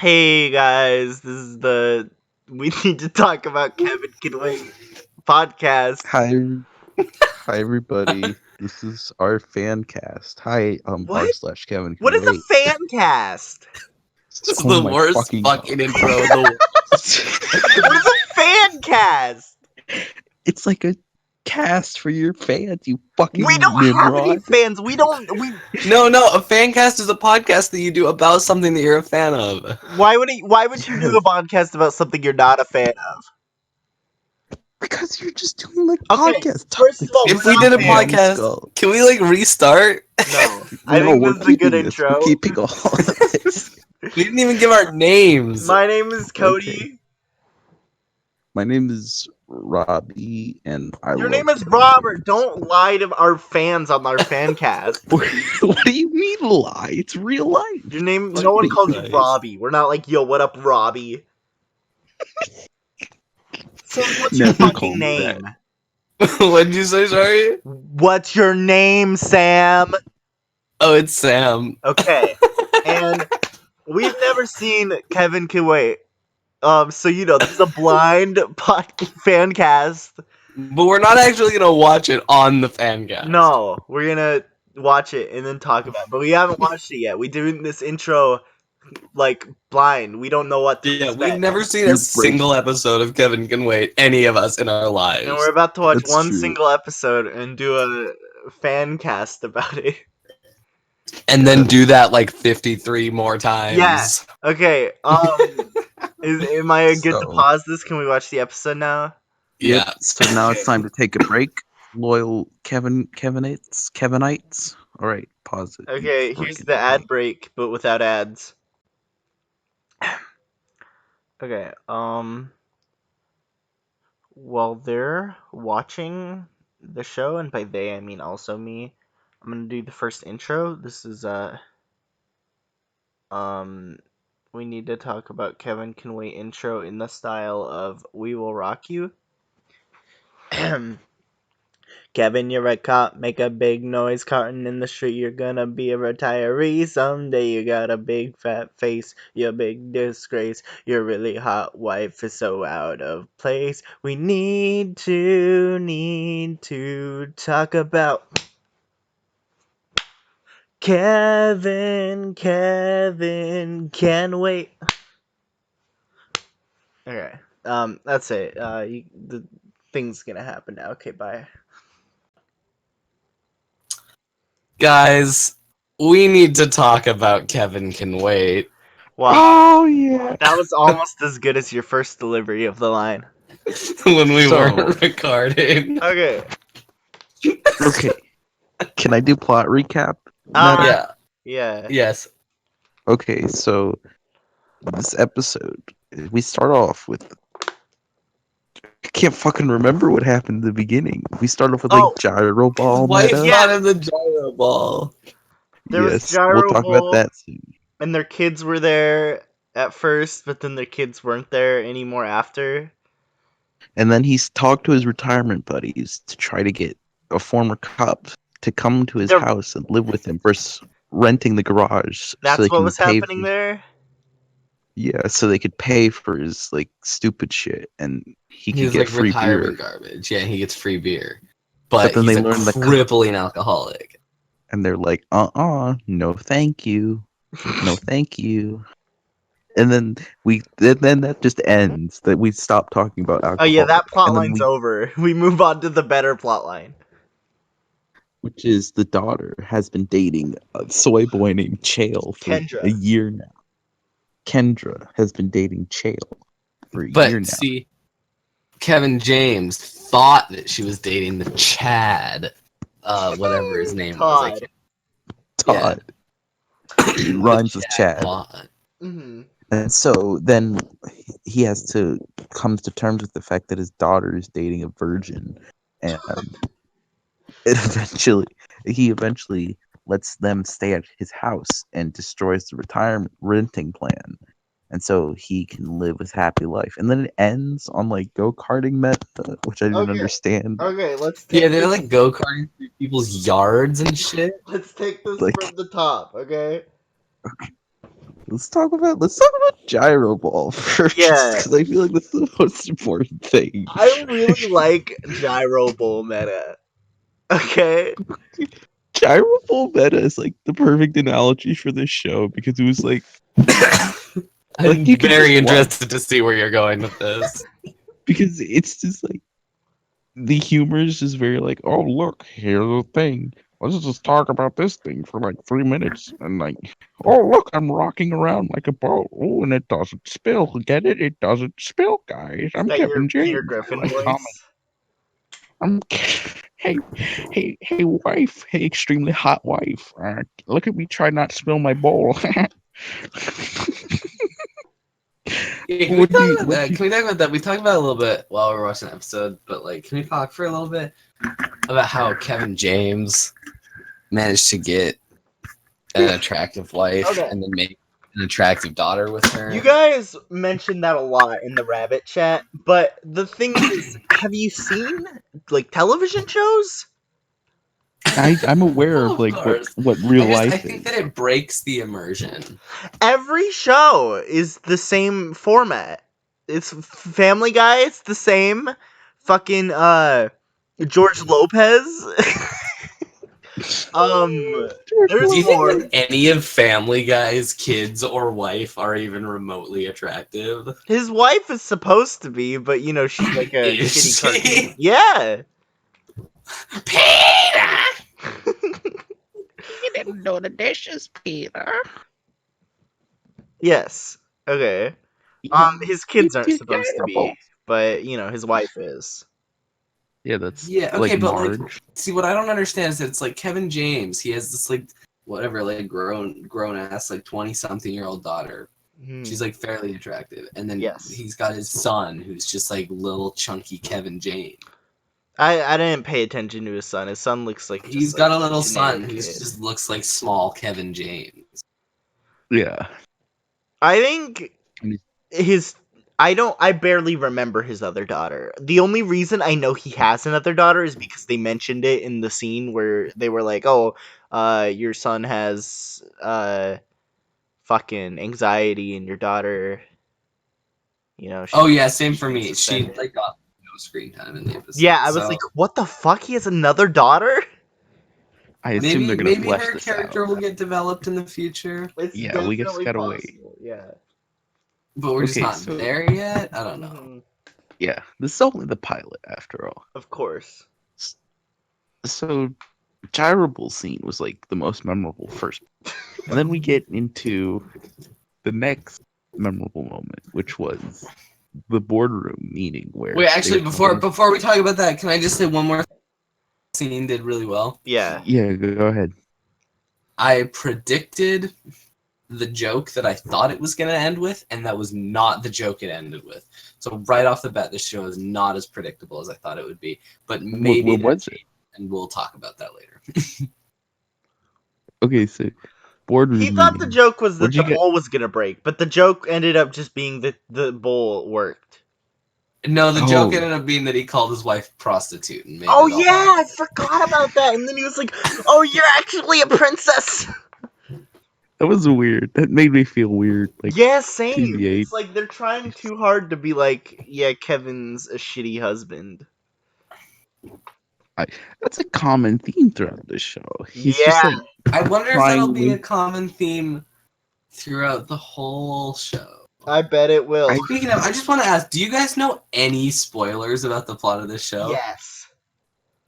Hey guys, this is the We Need to Talk About Kevin Can Wait podcast. Hi everybody. This is our fan cast. Hi, What? r/Kevin What can is a wait. fan cast? This is Oh the my worst fucking intro in the world. What is a fan cast? It's like a cast for your fans, you fucking We don't have any Nimrod. fans. No, a fan cast is a podcast that you do about something that you're a fan of. Why would you do a podcast about something you're not a fan of? Because you're just doing like Okay, podcast first of all, If we're we not did a fans. podcast, can we restart? No, I think this is a good intro. We're keeping all of this. We didn't even give our names. My name is Cody. Okay. My name is Robbie, and Your name is Robert. Don't lie to our fans on our fan cast. What do you mean lie? It's real life. Your name, no one calls you Christ. Robbie. We're not like, yo, what up, Robbie? So what's Never your call fucking me name? What did you say, sorry? What's your name, Sam? Oh, it's Sam. Okay. And we've never seen Kevin Can Wait. So this is a blind fan cast. But we're not actually gonna watch it on the fan cast. No, we're gonna watch it and then talk about it. But we haven't watched it yet. We doing this intro like blind. We don't know what to Yeah, expect. we've never seen You're a single episode of Kevin Can Wait, any of us in our lives. And we're about to watch That's one true. single episode and do a fan cast about it. And then do that like 53 more times. Yeah. Okay, am I good to So- pause this? Can we watch the episode now? Yeah. Yep, so now it's time to take a break. Loyal Kevinites. All right, pause it. Okay, Before here's it the gets ad late. break, but without ads. Okay, while they're watching the show, and by they I mean also me, I'm gonna do the first intro. This is we need to talk about Kevin Can Wait intro in the style of We Will Rock You. Kevin, you're a cop, make a big noise, carting in the street, you're gonna be a retiree someday, you got a big fat face, you're a big disgrace, your really hot wife is so out of place, we need to talk about Kevin can wait. Okay, that's it, the thing's gonna happen now, okay, bye. Guys, we need to talk about Kevin Can Wait. Wow. Oh yeah. That was almost as good as your first delivery of the line. When we So- weren't recording. Okay. Okay. Can I do plot recap? Yeah. Yeah. Yeah. Yes. Okay, so this episode, we start off with. I can't fucking remember what happened in the beginning. We start off with like Oh. gyro ball Wife meta. got him the gyro ball. There was Yes, gyro we'll talk ball. about that soon. And their kids were there at first, but then their kids weren't there anymore after. And then he's talked to his retirement buddies to try to get a former cop to come to his They're- house and live with him versus renting the garage. That's so they what can was pay happening for, there? Yeah, so they could pay for his like stupid shit, and he could He's get like free retirement beer. garbage. Yeah, he gets free beer. But then he's they a learn the crippling alcoholic. And they're like, no, thank you, no, thank you. And then then that just ends. That we stop talking about alcohol. Oh yeah, that plot and then line's over. We move on to the better plot line. which is the daughter has been dating a soy boy named Chael for Kendra. a year now. Kendra has been dating Chael for a year But now. see, Kevin James thought that she was dating the Chad, whatever his name was. Todd. Todd. It rhymes with Chad. Todd. Mm-hmm. And so then he has to come to terms with the fact that his daughter is dating a virgin, and he eventually lets them stay at his house and destroys the retirement renting plan, and so he can live his happy life. And then it ends on like go-karting meta, which I didn't Okay. understand. Okay, let's take Yeah, they're this, like go-karting through people's yards and shit. let's take this Like- from the top, okay? let's talk about Gyro Ball first, Yeah. because I feel like that's the most important thing. I really like Gyro Bowl meta. Okay. Gyro Ball meta is like the perfect analogy for this show because it was like I'm you could very just watch- interested to see where you're going with this. because it's just like the humor is just very like, oh look, here's the thing. Let's just talk about this thing for like 3 minutes, and like, oh look, I'm rocking around like a boat. Oh, and it doesn't spill. Get it? It doesn't spill, guys. I'm That Kevin your James. Peter Griffin Like, voice. hey, wife, hey, extremely hot wife. Look at me try not to spill my bowl. Yeah, can we talk about that? Can we talk about that? We talked about it a little bit while we were watching the episode, but like, can we talk for a little bit about how Kevin James managed to get an attractive wife Okay. and then make an attractive daughter with her? You guys mentioned that a lot in the rabbit chat, but the thing is, have you seen like television shows? I'm aware of Of like course. what real I life think is. that it breaks the immersion. Every show is the same format. It's Family Guy, it's the same. Fucking George Lopez. There's Do you more. think that any of Family Guy's kids or wife are even remotely attractive? His wife is supposed to be, but you know, she's like a Is shitty she? cartoon. Yeah. Peter! You didn't know the dishes, Peter. Yes. Okay. His kids aren't supposed to be, but you know, his wife is. Yeah, that's Yeah, okay, like but Marge. like, see, what I don't understand is that it's like Kevin James. He has this like whatever, like grown ass, like 20-something-year-old daughter. Hmm. She's like fairly attractive, and then Yes. he's got his son, who's just like little chunky Kevin James. I didn't pay attention to his son. His son looks like just, He's like, got a little generic son who kid. just looks like small Kevin James. Yeah. I think Mm. I barely remember his other daughter. The only reason I know he has another daughter is because they mentioned it in the scene where they were like, "Oh, your son has fucking anxiety and your daughter, you know, Oh yeah, same for she's me. She suspended." like got no screen time in the episode. Yeah, I was so like, "What the fuck? He has another daughter?" I assume they're gonna maybe flesh her this character out. will get developed in the future, It's Yeah, we just definitely gotta wait. possible. Yeah. but we're just Okay, not so- there yet. I don't know. Mhm. Yeah, this is only the pilot after all. Of course. So, Gyrable scene was like the most memorable first, and then we get into the next memorable moment, which was the boardroom meeting where. Wait, actually, they- before we talk about that, can I just say one more scene did really well? Yeah. Yeah, go ahead. I predicted the joke that I thought it was going to end with, and that was not the joke it ended with. So right off the bat, this show is not as predictable as I thought it would be. But maybe what was it? and we'll talk about that later. Okay, so boardroom. He thought the meeting. joke was that What'd you the get? bowl was gonna break, but the joke ended up just being that the bowl worked. No, the joke Oh. ended up being that he called his wife prostitute. And made Oh it all yeah, I awkward. forgot about that. And then he was like, "Oh, you're actually a princess." That was weird. That made me feel weird. Like, Yeah, same. TBH. It's like they're trying too hard to be like, "Yeah, Kevin's a shitty husband." that's a common theme throughout this show. He's just Yeah. like, I wonder if Trying that'll be to- a common theme throughout the whole show. I bet it will. Speaking of, I just want to ask, do you guys know any spoilers about the plot of this show? Yes.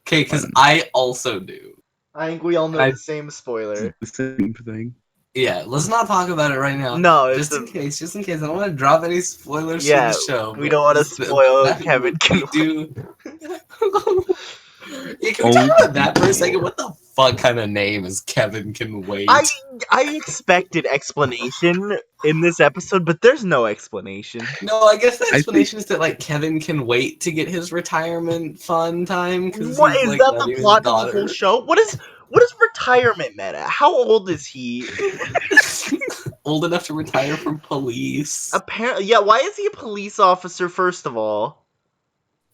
Okay, because I also do. I think we all know I- the same spoiler. the same thing. Yeah, let's not talk about it right now. No, it's Just in case. I don't want to drop any spoilers Yeah, for the show. we but don't wanna just- spoil that- Kevin we Can do. Yeah, can we talk about that for a second? What the fuck kind of name is Kevin Can Wait? I expected explanation in this episode, but there's no explanation. No, I guess the I explanation is that like Kevin can wait to get his retirement fun time. What is that? The plot of the whole show? What is retirement meta? How old is he? Old enough to retire from police. Apparently, yeah. Why is he a police officer? First of all,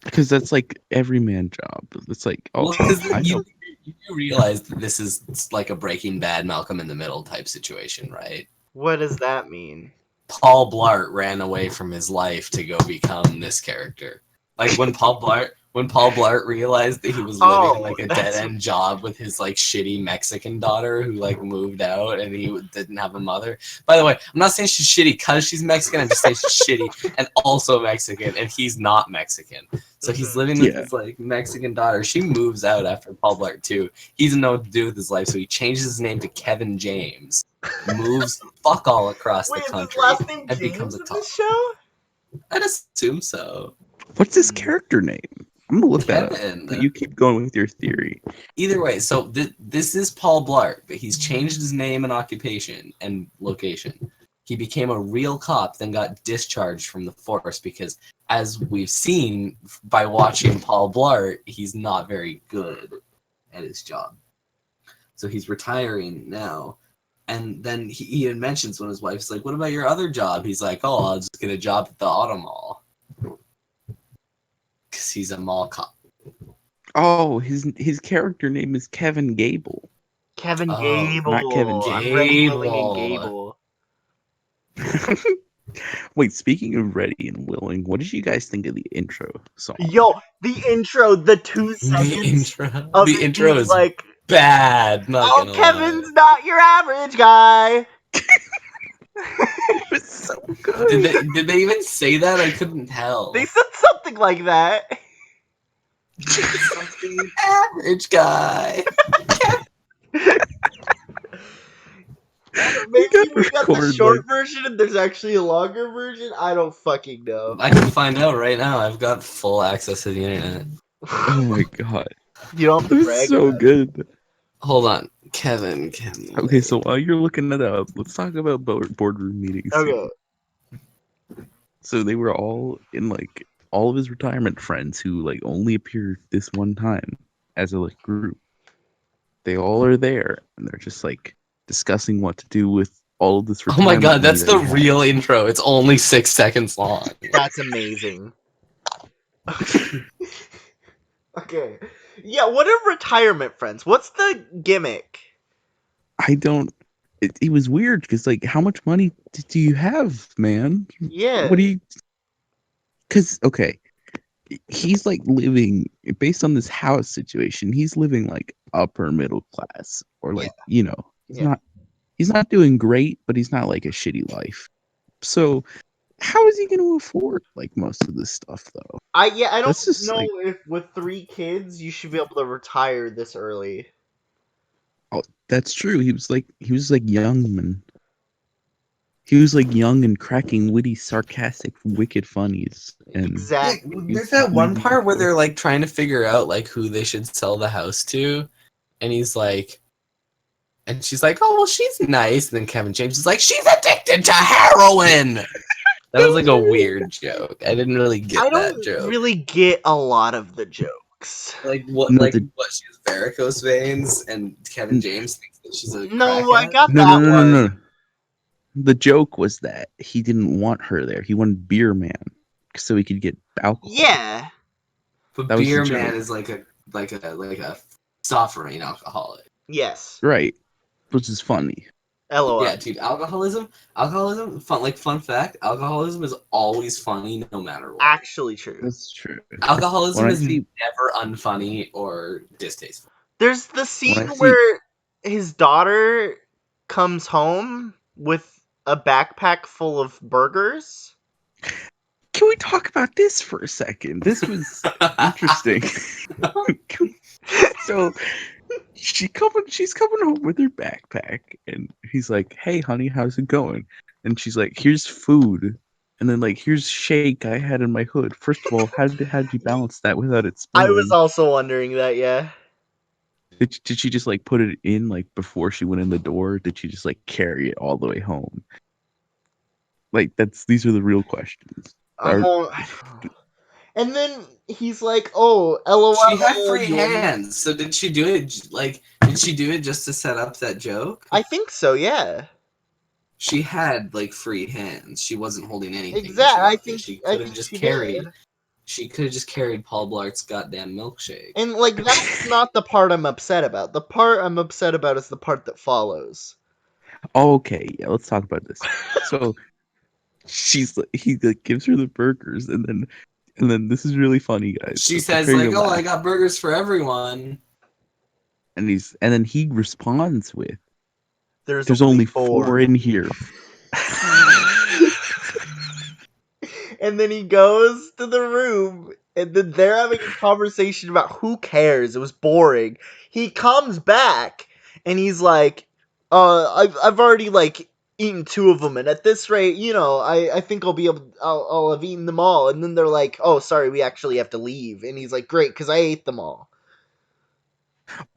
Because that's like every man job. It's like, oh, Well, because I know. you realize that this is like a Breaking Bad, Malcolm in the Middle type situation, right? What does that mean? Paul Blart ran away from his life to go become this character. Like when Paul Blart realized that he was living like a dead end job with his like shitty Mexican daughter who like moved out and he didn't have a mother. By the way, I'm not saying she's shitty because she's Mexican. I'm just saying she's shitty and also Mexican, and he's not Mexican. So he's living with his like Mexican daughter. She moves out after Paul Blart 2. He doesn't know what to do with his life, so he changes his name to Kevin James, moves fuck all across the country, is his last name and James becomes a in top. this show? I'd assume so. What's his character name? I'm gonna look that Kevin. up. But you keep going with your theory. Either way, so this is Paul Blart, but he's changed his name and occupation and location. He became a real cop, then got discharged from the force because, as we've seen by watching Paul Blart, he's not very good at his job. So he's retiring now. And then he even mentions when his wife's like, "What about your other job?" He's like, "Oh, I'll just get a job at the auto mall." Because he's a mall cop. Oh, his character name is Kevin Gable. Kevin Oh, Gable. not Kevin I'm Ready, Willing, and Gable. Gable. Wait, speaking of Ready and Willing, what did you guys think of the intro song? Yo, the intro, the 2 seconds The intro. of The it intro being is like, bad. Not oh, gonna Kevin's lie. not your average guy. It was so good. Did they even say that? I couldn't tell. They said something like that. Something average guy. Maybe gotta we got the record, short like- version and there's actually a longer version. I don't fucking know. I can find out right now. I've got full access to the internet. Oh my god, You don't have it to was brag so about it. good. Hold on. Kevin. Okay, so while you're looking it up, let's talk about boardroom meetings. Okay. So they were all in like all of his retirement friends who like only appeared this one time as a like group. They all are there and they're just like discussing what to do with all of this Oh my retirement god, that's money the they have. real intro. It's only 6 seconds long. That's amazing. Okay. Yeah, what are retirement friends? What's the gimmick? I don't. It was weird because like, how much money do you have, man? Yeah. What do you? Because okay, he's like living based on this house situation. He's living like upper middle class, or like he's Yeah. not. He's not doing great, but he's not like a shitty life. So, how is he going to afford like most of this stuff though? I don't That's just, know like- if with 3 kids you should be able to retire this early. Oh, that's true. He was like young man. He was like young and cracking witty, sarcastic, wicked funnies. And Exactly. There's that one part where they're like trying to figure out like who they should sell the house to, and he's like, and she's like, "Oh well, she's nice." And then Kevin James is like, "She's addicted to heroin." That was like a weird joke. I didn't really get I that don't joke. really get a lot of the jokes. Like what? No, Like what? She has varicose veins, and Kevin James thinks that she's a No, I crackhead? got no, that no, no, one. no, no. The joke was that he didn't want her there. He wanted Beer Man so he could get alcohol. Yeah. But That was the Beer joke. Man is like a suffering alcoholic. Yes. Right. Which is funny. LOL. Yeah, dude, alcoholism, fun fact, alcoholism is always funny no matter what. Actually true. That's true. Alcoholism When I is see- never unfunny or distasteful. There's the scene I see- where his daughter comes home with a backpack full of burgers. Can we talk about this for a second? This was interesting. So she's coming home with her backpack, and he's like, "Hey, honey, how's it going?" And she's like, "Here's food," and then like, "Here's shake I had in my hood." First of all, how did you balance that without it spilling? I was also wondering that, yeah. Did she just like put it in like before she went in the door? Or did she just like carry it all the way home? Like these are the real questions. And then he's like, "Oh, LOL." She had free you want me-" hands, so did she do it? Like, did she do it just to set up that joke? I think so, yeah. She had like free hands. She wasn't holding anything. Exactly. I think she I could have think just she carried. did. She could have just carried Paul Blart's goddamn milkshake. And like that's not the part I'm upset about. The part I'm upset about is the part that follows. Okay, yeah, let's talk about this. So he like, gives her the burgers, and then this is really funny, guys. She So says prepare like, your "Oh, I laugh. got burgers for everyone." And then he responds with, There's "There's only only 4. 4 in here." And then he goes to the room, and then they're having a conversation about who cares. It was boring. He comes back, and he's like, I've already like eaten 2 of them, and at this rate, I think I'll have eaten them all." And then they're like, "Oh, sorry, we actually have to leave." And he's like, "Great, because I ate them all."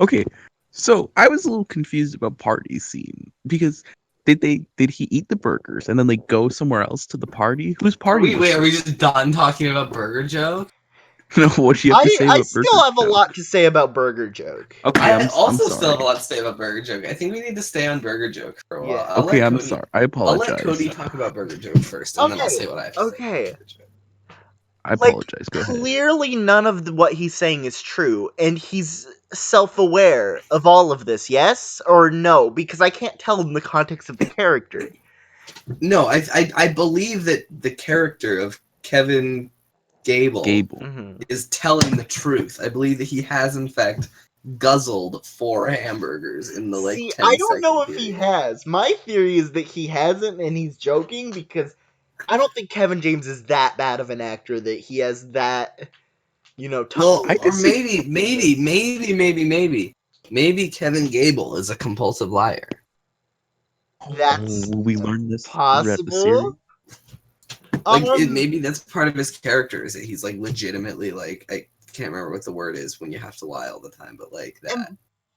Okay, so I was a little confused about party scene because did he eat the burgers and then they go somewhere else to the party? Whose party was Wait, are we this? just done talking about Burger Joke? No, what do you have to say I about still Burger have a Joke? lot to say about Burger Joke. Okay, I I'm also still have a sorry. lot to say about Burger Joke. I think we need to stay on Burger Joke for a while. Yeah. I'll Okay, let I'm Cody- sorry. I I'll apologize. let Cody talk about Burger Joke first, and then I'll Okay, say what I have to say. okay. about Burger Joke. I Like, apologize. Go ahead. clearly none of what he's saying is true, and he's self-aware of all of this, yes or no? Because I can't tell in the context of the character. No, I believe that the character of Kevin Gable Gable. is telling the truth. I believe that he has in fact guzzled 4 hamburgers in the like. See, 10 I don't know if second he period. has. My theory is that he hasn't, and he's joking because I don't think Kevin James is that bad of an actor that he has that, tough. Well, I or disagree. maybe Kevin Gable is a compulsive liar. That's Will we learn this throughout the series? possible. Like Um, maybe that's part of his character is that he's like legitimately like I can't remember what the word is when you have to lie all the time, but like that.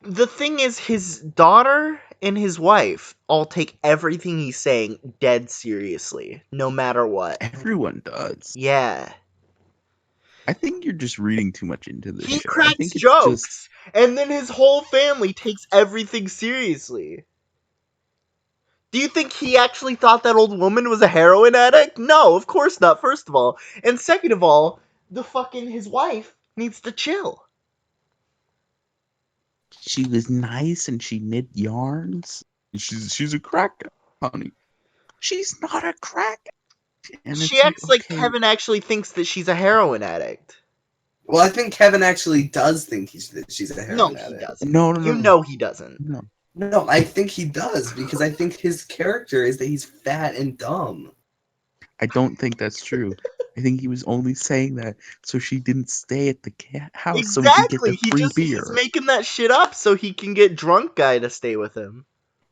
And the thing is, his daughter and his wife all take everything he's saying dead seriously, no matter what. Everyone does. Yeah. I think you're just reading too much into this He show. I cracks think it's jokes, just and then his whole family takes everything seriously. Do you think he actually thought that old woman was a heroin addict? No, of course not, first of all. And second of all, his wife needs to chill. she was nice and she knit yarns. She's a crack, honey. She's not a crack. And She it's acts like okay. Kevin actually thinks that she's a heroin addict. Well, I think Kevin actually does think she's a heroin No, he addict. doesn't. No, You know he doesn't. no. No, I think he does because I think his character is that he's fat and dumb. I don't think that's true. I think he was only saying that so she didn't stay at the house so he could get the Exactly. free He's beer. making that shit up so he can get drunk guy to stay with him.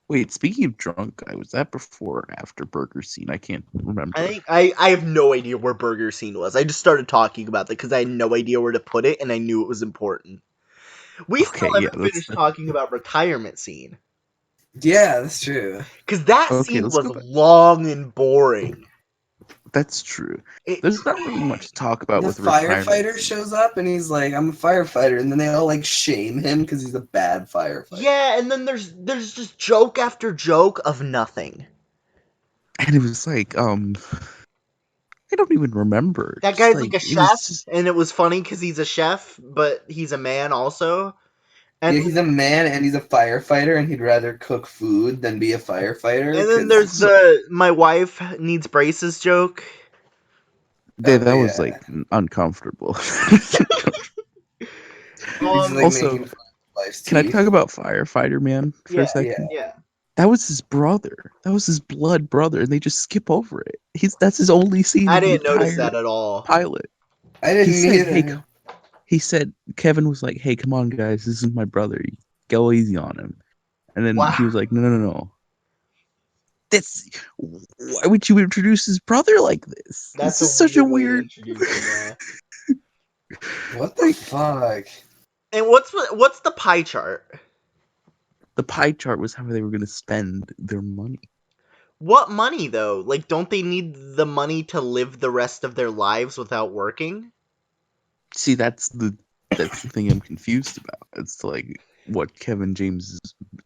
Wait, speaking of drunk guy, was that before or after Burger Scene? I can't remember. I think I have no idea where Burger Scene was. I just started talking about that because I had no idea where to put it and I knew it was important. We Okay, still yeah, haven't finished talking about Retirement Scene. Yeah, that's true. Because that Okay, scene let's was go back. long and boring. That's true. It- There's not really much to talk about The with Retirement firefighter Scene. shows up and he's like, "I'm a firefighter," and then they all like shame him because he's a bad firefighter. Yeah, and then there's just joke after joke of nothing. And it was like, I don't even remember. That Just guy's like a it was chef, just- and it was funny because he's a chef, but he's a man also. And Yeah, he's a man and he's a firefighter, and he'd rather cook food than be a firefighter. and then 'cause- there's the my wife needs braces joke. that was yeah. like uncomfortable. he's like Also, making fun of life's Can I teeth. talk about Firefighter Man for a second? Yeah. That was his brother. That was his blood brother, and they just skip over it. That's his only scene I in the didn't notice entire that at all. pilot. I didn't He said, either. "Hey, he said Kevin was like, "Hey, come on, guys, this is my brother. Go easy on him." And then Wow. he was like, "No. That's why would you introduce his brother like this? That's This is such a way to weird." introduce him, What the fuck? And what's the pie chart? The pie chart was how they were going to spend their money. What money though? Like, don't they need the money to live the rest of their lives without working? See, that's the thing I'm confused about. It's like what Kevin James's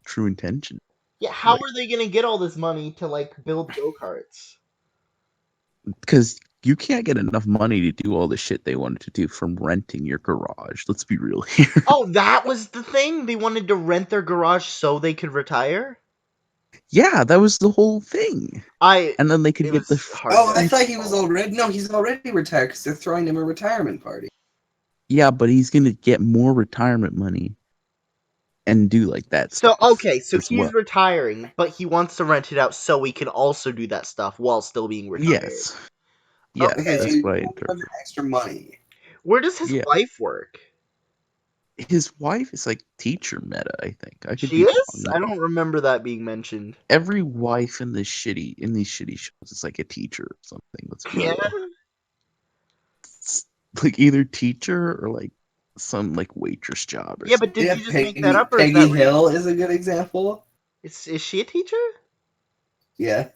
true intention. Yeah, how Right. are they gonna get all this money to like build go-karts? Because you can't get enough money to do all the shit they wanted to do from renting your garage. Let's be real here. Oh, that was the thing? They wanted to rent their garage so they could retire? Yeah, that was the whole thing. And then they could It get the was hard. Oh, to I thought he was follow. already. No, he's already retired because they're throwing him a retirement party. yeah, but he's gonna get more retirement money and do like that So stuff. okay, so as he's well. retiring, but he wants to rent it out so he can also do that stuff while still being retired. Yes. Yes, Okay, so that's he's what I giving him interpret. extra money. Where does his Yeah. wife work? His wife is like teacher meta, I think. I could She be is? wrong. I don't remember that being mentioned. Every wife in these shitty shows is like a teacher or something. Let's be Yeah. real. It's like either teacher or like some like waitress job or Yeah, but something. did Yeah, you just make that up, or is Peggy that real? Hill is a good example. Is she a teacher? Yeah,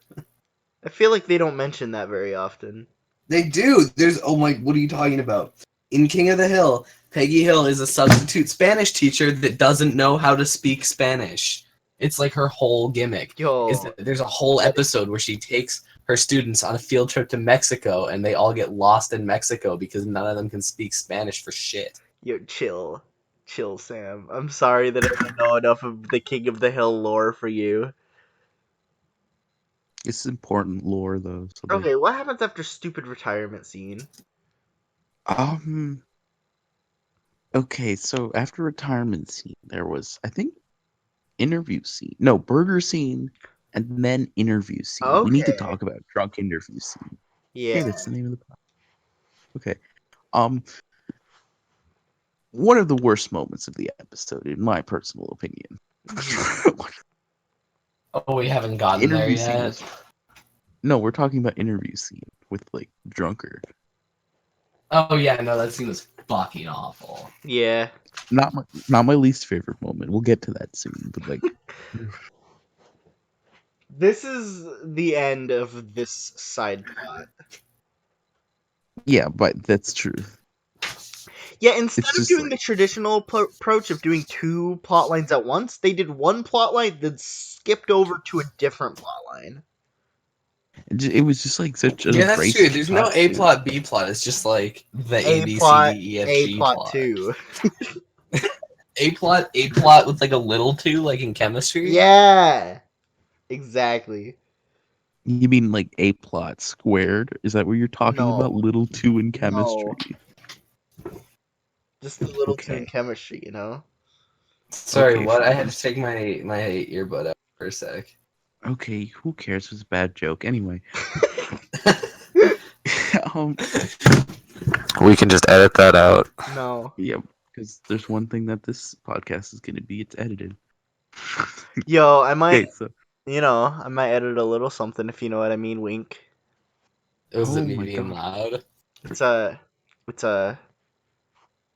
I feel like they don't mention that very often. they do. There's what are you talking about? In King of the Hill, Peggy Hill is a substitute Spanish teacher that doesn't know how to speak Spanish. It's like her whole gimmick. Is Yo, that there's a whole episode where she takes her students on a field trip to Mexico and they all get lost in Mexico because none of them can speak Spanish for shit. chill. Chill, Sam. I'm sorry that I don't know enough of the King of the Hill lore for you. It's important lore though. So like, Okay, what happens after stupid retirement scene? um okay, so after retirement scene there was I think interview scene. No, burger scene and then interview scene. We need to Okay. talk about drunk interview scene. Yeah. Okay, that's the name of the podcast. Okay. Um one of the worst moments of the episode, in my personal opinion. Oh, we haven't gotten there interview scene yet. was no, we're talking about interview scene with like Drunker. Oh yeah, no, that scene was fucking awful. Yeah. Not my least favorite moment. We'll get to that soon, but like This is the end of this side plot. yeah, but that's true. Yeah, instead It's of just doing like the traditional approach of doing two plot lines at once, they did one plot line, then skipped over to a different plot line. it was just like such a Yeah, that's race true. to There's the no top, A too. plot, B plot. It's just like the A A B C plot, D E F A G plot plot. 2. A plot with like a little 2, like in chemistry. Yeah, exactly. You mean like A plot squared? Is that what you're talking about? No, Little two in no, chemistry. just the little two in Okay. chemistry, you know. Sorry, Okay, what? I had to fine. take my earbud out for a sec. Okay, who cares? It was a bad joke. Anyway. um We can just edit that out. No. yeah, because there's one thing that this podcast is gonna be, it's edited. Yo, I might, Okay, so I might edit a little something if you know what I mean. Wink. Was oh it me my being god. loud? It's a, it's a,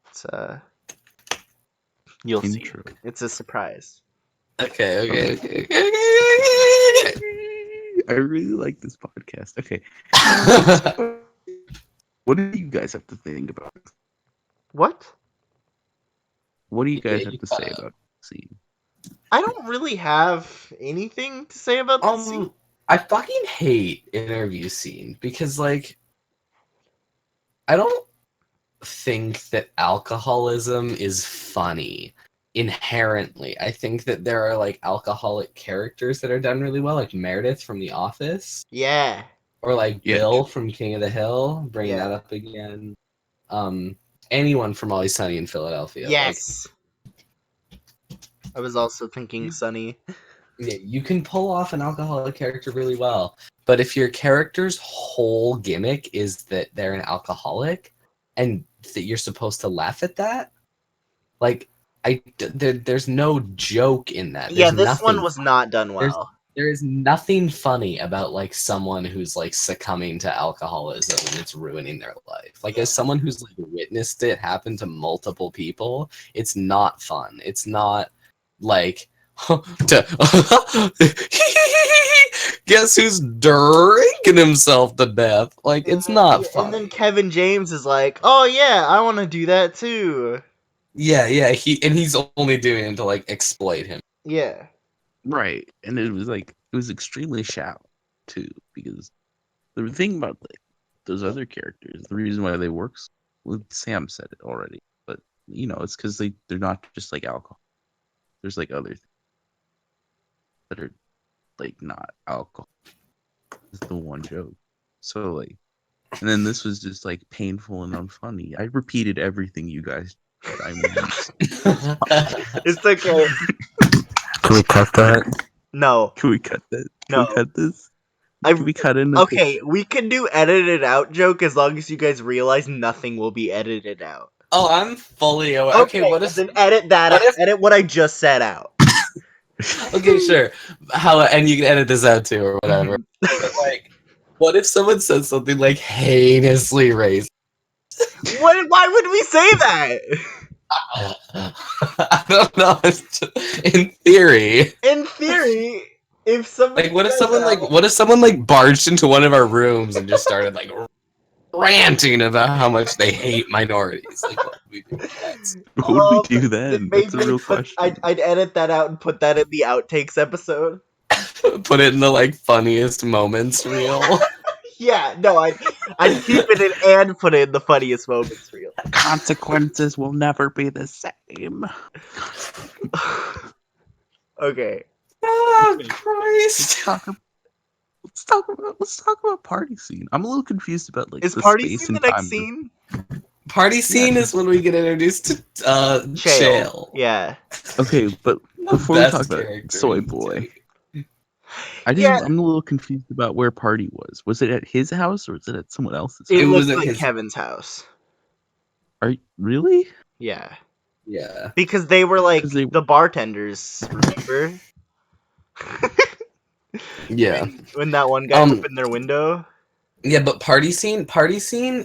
it's a. You'll see. Intro. It's a surprise. Okay. I really like this podcast. Okay. What do you guys have to think about? What? What do you guys Yeah, you have to cut say out. about the scene? I don't really have anything to say about this scene. I fucking hate interview scene because like I don't think that alcoholism is funny inherently. I think that there are like alcoholic characters that are done really well, like Meredith from The Office, Yeah. or like Yeah. Bill from King of the Hill, bringing Yeah. that up again. Anyone from Always Sunny in Philadelphia. Yes. I was also thinking Sunny. Yeah, you can pull off an alcoholic character really well, but if your character's whole gimmick is that they're an alcoholic and that you're supposed to laugh at that, like there's no joke in that. Yeah, There's this one nothing. was not done well. There is nothing funny about like someone who's like succumbing to alcoholism and it's ruining their life. Like as someone who's like witnessed it happen to multiple people, it's not fun. It's not like guess who's drinking himself to death? Like it's not Yeah, funny. and then Kevin James is like, "Oh yeah, I want to do that too." Yeah, he's only doing it to like exploit him. Yeah. Right. And it was extremely shallow too, because the thing about those other characters, the reason why they work, well, Sam said it already, but it's because they're not just like alcohol. There's like other things that are like not alcohol. Is the one joke. So like, and then this was just like painful and unfunny. I repeated everything you guys did. I mean, It's okay. Can we cut that? No, can we cut that? Can No. we cut this? I- Can we cut in? okay, we can do edited out joke as long as you guys realize nothing will be edited out. Oh, I'm fully aware. Okay, what if? then edit that what out. if- Edit what I just said out. Okay, sure. How and you can edit this out too or whatever. But like, what if someone says something like heinously racist? Why would we say that? I don't know. It's just, in theory, In theory, if someone like, what if someone like barged into one of our rooms and just started like ranting about how much they hate minorities? Like, what would we do with that? What would we do then? That's a real question. I'd edit that out and put that in the outtakes episode. Put it in the like funniest moments reel. Yeah, no, I'd keep it in and put it in the funniest moments reel. Consequences will never be the same. Okay. Oh Christ! Let's talk about party scene. I'm a little confused about like Is the party space scene and the time. next scene? Party scene is when we get introduced to Chael. Yeah. Okay, but The before we best talk about character Soy in Boy, TV. Yeah. I'm a little confused about where Party was. Was it at his house or was it at someone else's? It It was looked at like his- Kevin's house. Are you, really? Yeah. Yeah. Because they were like 'Cause they- the bartenders, remember? Yeah. When that one guy Um, opened their window. Yeah, but party scene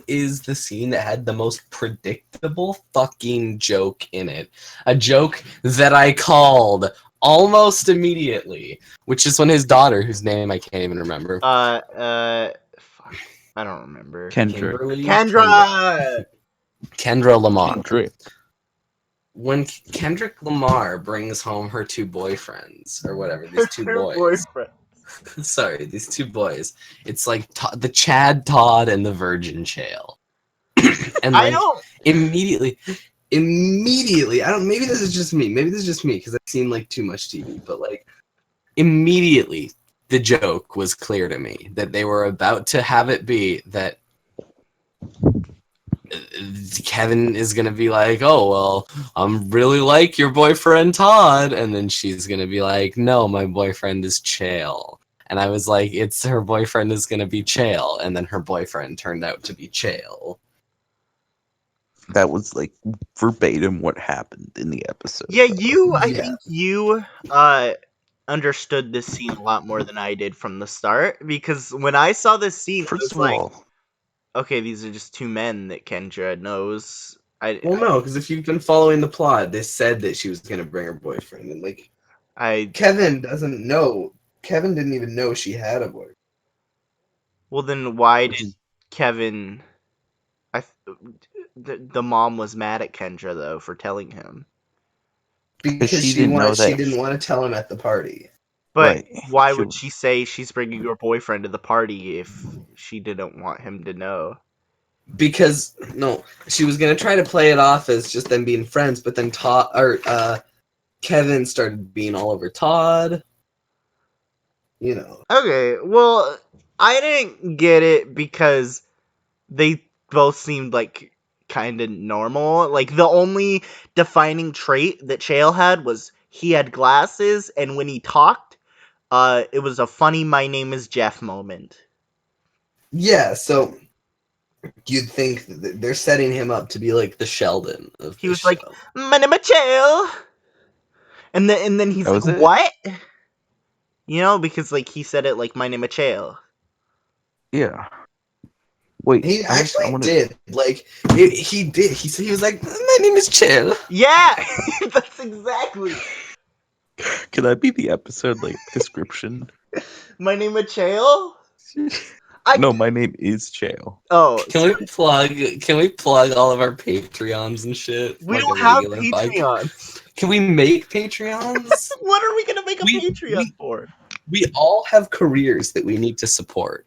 is the scene that had the most predictable fucking joke in it. A joke that I called almost immediately, which is when his daughter, whose name I can't even remember. Fuck. I don't remember. Kendrick. Kimberly? Kendra! Kendra Lamar. Kendrick. When Kendrick Lamar brings home her two boyfriends, or whatever, these two Her boys. boyfriend. Sorry, these two boys. It's like the Chad Todd and the Virgin Chael. And I like, don't. immediately, I don't, maybe this is just me because I've seen like too much TV, but like immediately the joke was clear to me that they were about to have it be that Kevin is gonna be like, oh well, I'm really like your boyfriend Todd, and then she's gonna be like, no, my boyfriend is Chael. And I was like, it's her boyfriend is gonna be Chael, and then her boyfriend turned out to be Chael. That was like verbatim what happened in the episode. Yeah, I Yeah. think you understood this scene a lot more than I did from the start. Because when I saw this scene, I was First of like, all, okay, these are just two men that Kendra knows. Well, no, because if you've been following the plot, they said that she was gonna bring her boyfriend, and like Kevin doesn't know. Kevin didn't even know she had a boyfriend. Well, then why which did is- Kevin? The mom was mad at Kendra though for telling him. Because she didn't know she that- didn't want to tell him at the party. But Right. why She- would she say she's bringing her boyfriend to the party if she didn't want him to know? Because no, she was gonna try to play it off as just them being friends, but then Kevin started being all over Todd. You know. Okay, well, I didn't get it because they both seemed like kind of normal. Like the only defining trait that Chael had was he had glasses, and when he talked, it was a funny "My name is Jeff" moment. Yeah, so you'd think that they're setting him up to be like the Sheldon of He the was like, show. "My name is Chael," and then he's That like, was it? "What?" You know, because like he said it like, "My name is Chael." yeah. Wait, He I actually wanna- did. Like he did. He was like, my name is Chael. Yeah, that's exactly. Could that be the episode like description? My name is Chael. I- No, my name is Chael. Oh, Can we plug all of our Patreons and shit? we Like don't a have regular podcast? Patreon. Can we make Patreons? What are we gonna make a We- Patreon for? We all have careers that we need to support.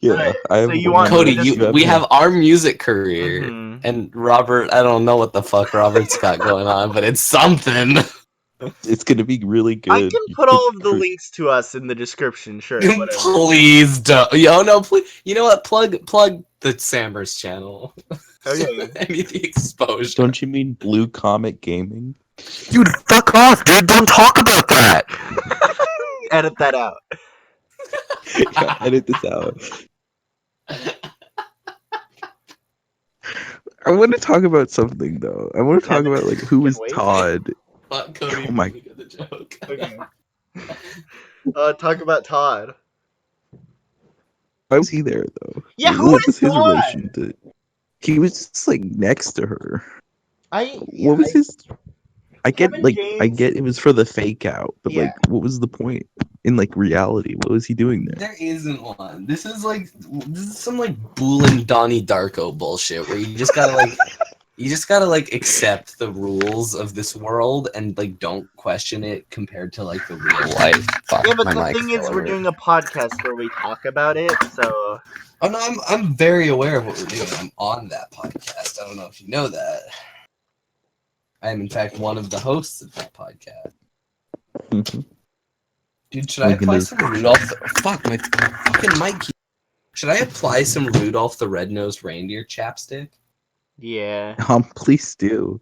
Yeah, Right, I have so you one. want- Cody, just- we have our music career. Mhm. And Robert, I don't know what the fuck Robert's got going on, but it's something. It's gonna be really good. I can put all of the links to us in the description. Sure, whatever. Please don't. Yo, no, please. You know what? Plug the Sammers channel. Okay. I need the exposure. Don't you mean Blue Comet Gaming? Dude, fuck off, dude. Don't talk about that. Edit that out. Yeah, edit this out. I want to talk about something though. I want to talk Kevin, about like who was wait. Todd. Fuck Cody. Oh my- Get the joke. Okay. Talk about Todd. Why was he there though? Yeah, Like, who what is was his Todd? relation to? He was just like next to her. Yeah, What was his? I get Kevin like I James- get it was for the fake out, but Yeah. like what was the point in like reality? What was he doing there? There isn't one. This is some like Boole and Donnie Darko bullshit where you just gotta like accept the rules of this world and like don't question it compared to like the real life. Fuck, Yeah, but my the mic thing is, fell we're over. doing a podcast where we talk about it, so Oh no, I'm very aware of what we're doing. I'm on that podcast. I don't know if you know that. I am in fact one of the hosts of that podcast. Dude, should I Look at apply this. some Rudolph? Fuck, my fucking mic. Should I apply some Rudolph the Red-Nosed Reindeer chapstick? yeah. Please do.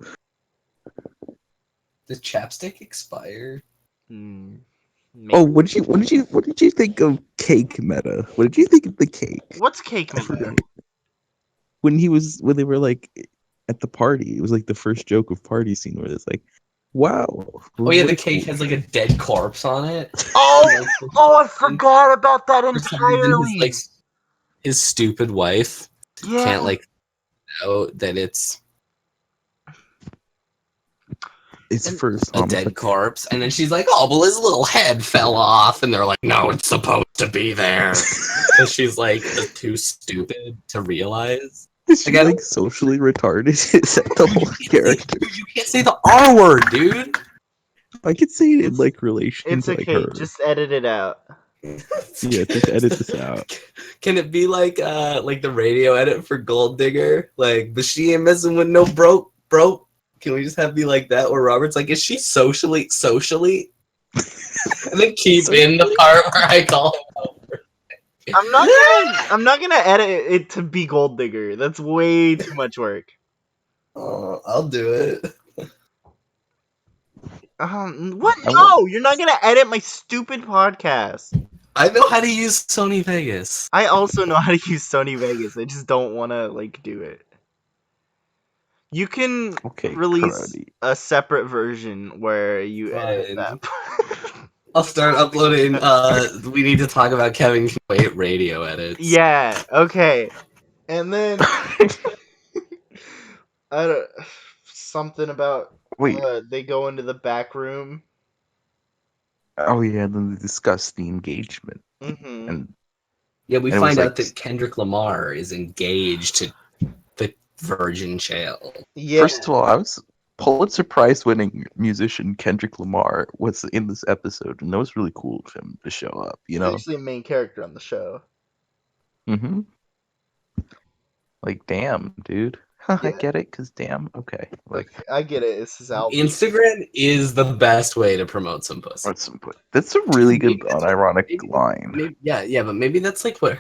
Does chapstick expire? Hmm. Oh, what did you think of Cake Meta? What did you think of the cake? What's cake I meta? forgot. When they were like at the party, it was like the first joke of party scene where it's like, wow. Oh yeah, what the a cake cool- has like a dead corpse on it. Oh, Like, for oh, I forgot about that some reason, entirely. his stupid wife Yeah. can't like know that it's It's and- first a dead corpse, and then she's like, "Oh, well, his little head fell off," and they're like, "No, it's supposed to be there." So she's like too stupid to realize. Is she Like, I like socially retarded? Is that the whole character? You can't say the R word, dude. I could say it in It's- like relation It's to like okay. her. Just edit it out. Yeah, just edit this out. Can it be like the radio edit for Gold Digger? Like, but she ain't messing with no broke. Can we just have be like that where Robert's like, is she socially? And then keep in the part where I call him over. I'm not gonna edit it to be Gold Digger. That's way too much work. Oh, I'll do it. What? No, you're not gonna edit my stupid podcast. I know how to use Sony Vegas. I also know how to use Sony Vegas. I just don't want to like do it. You can Okay, release karate. a separate version where you edit Fine. that. I'll start uploading. We need to talk about Kevin Can Wait radio edits. Yeah. Okay. And then I don't something about Wait. they go into the back room. Oh yeah, then they discuss the engagement, Mm-hmm. and Yeah, we And it was find like- out that Kendrick Lamar is engaged to the Virgin Chael. Yeah. first of all, I was Pulitzer Prize winning musician Kendrick Lamar was in this episode, and that was really cool of him to show up. You He's know, actually a main character on the show. mm-hmm. Like, damn, dude. I Yeah. get it, cause damn, okay. Like, I get it. It's his album. Instagram is the best way to promote some pussy. what's some put? That's a really good Maybe that's unironic maybe- line. Maybe, yeah, but maybe that's like what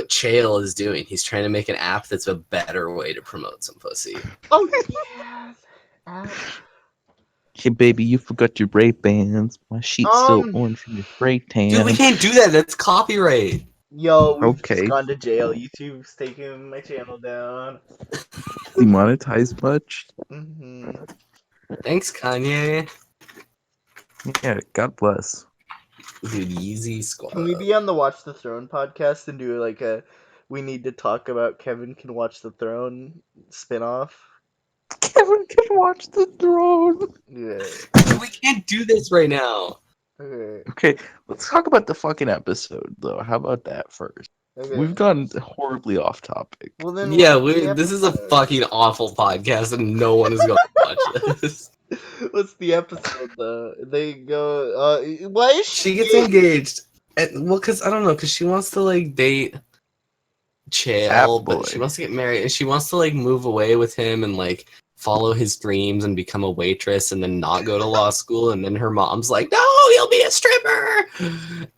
Chael is doing. He's trying to make an app that's a better way to promote some pussy. Oh yeah. Ouch. Hey, baby, you forgot your Ray Bans. My sheet's still orange from your spray tan. Dude, we can't do that. That's copyright. Yo, we've Okay. just gone to jail. YouTube's taking my channel down. Demonetized much? Hmm. Thanks, Kanye. Yeah, God bless. Dude, Yeezy Squad. Can we be on the Watch the Throne podcast and do like a we need to talk about Kevin Can Watch the Throne spinoff? Kevin can watch the throne. Yeah. We can't do this right now. Okay. Okay, let's talk about the fucking episode, though. How about that first? Okay. We've gone horribly off topic. Well then. Yeah, what's the this is a episode? fucking awful podcast, and no one is going to watch this. What's the episode though? They go. Why is She gets engaged. Well, because I don't know, because she wants to like date Chael, Fat boy. but she wants to get married, and she wants to like move away with him and like follow his dreams and become a waitress and then not go to law school. And then her mom's like, no, you'll be a stripper.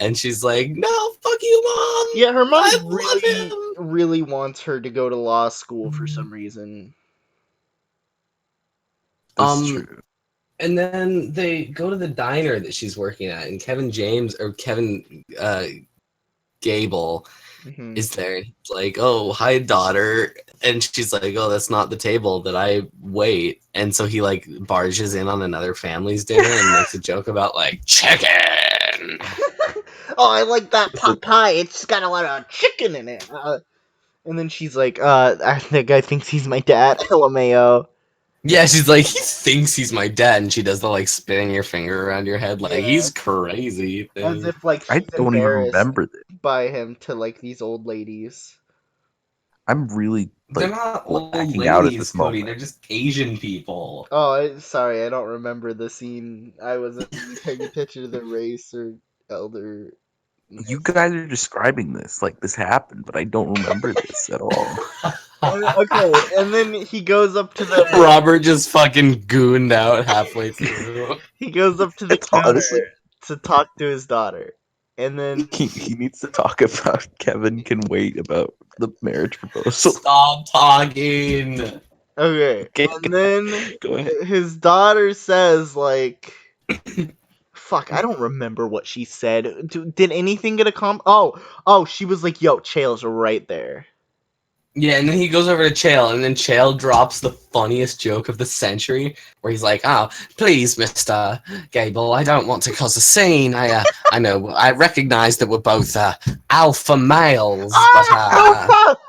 And she's like, no, fuck you, mom. Yeah, her mom I love really, him. really wants her to go to law school for some reason. That's true. And then they go to the diner that she's working at, and Kevin Gable Mhm. is there. And he's like, oh, hi, daughter. And she's like, oh, that's not the table that I wait. And so he like barges in on another family's dinner and makes a joke about like chicken. Oh, I like that pot pie. It's got a lot of chicken in it. And then she's like, that guy thinks he's my dad. LMAO. Yeah, she's like, he thinks he's my dad, and she does the like spinning your finger around your head, like Yeah. he's crazy. As Thing. if like I she's don't even embarrassed remember this. by him to like these old ladies. I'm really They're like not old blacking out at ladies, this Cody. moment. They're just Asian people. Oh, sorry, I don't remember the scene. I wasn't paying attention to the race or elder. You guys are describing this like this happened, but I don't remember this at all. Okay, and then he goes up to the Robert just fucking gooned out halfway through. he goes up to the It's counter honestly- to talk to his daughter, and then He needs to talk about Kevin can wait about the marriage proposal. Stop talking. okay, Okay, and then Go ahead. his daughter says like, "Fuck, I don't remember what she said. Did anything get accomplished?" Oh, she was like, "Yo, Chael's right there." Yeah, and then he goes over to Chael, and then Chael drops the funniest joke of the century, where he's like, "Oh, please, Mr. Gable, I don't want to cause a scene. I know, I recognize that we're both alpha males,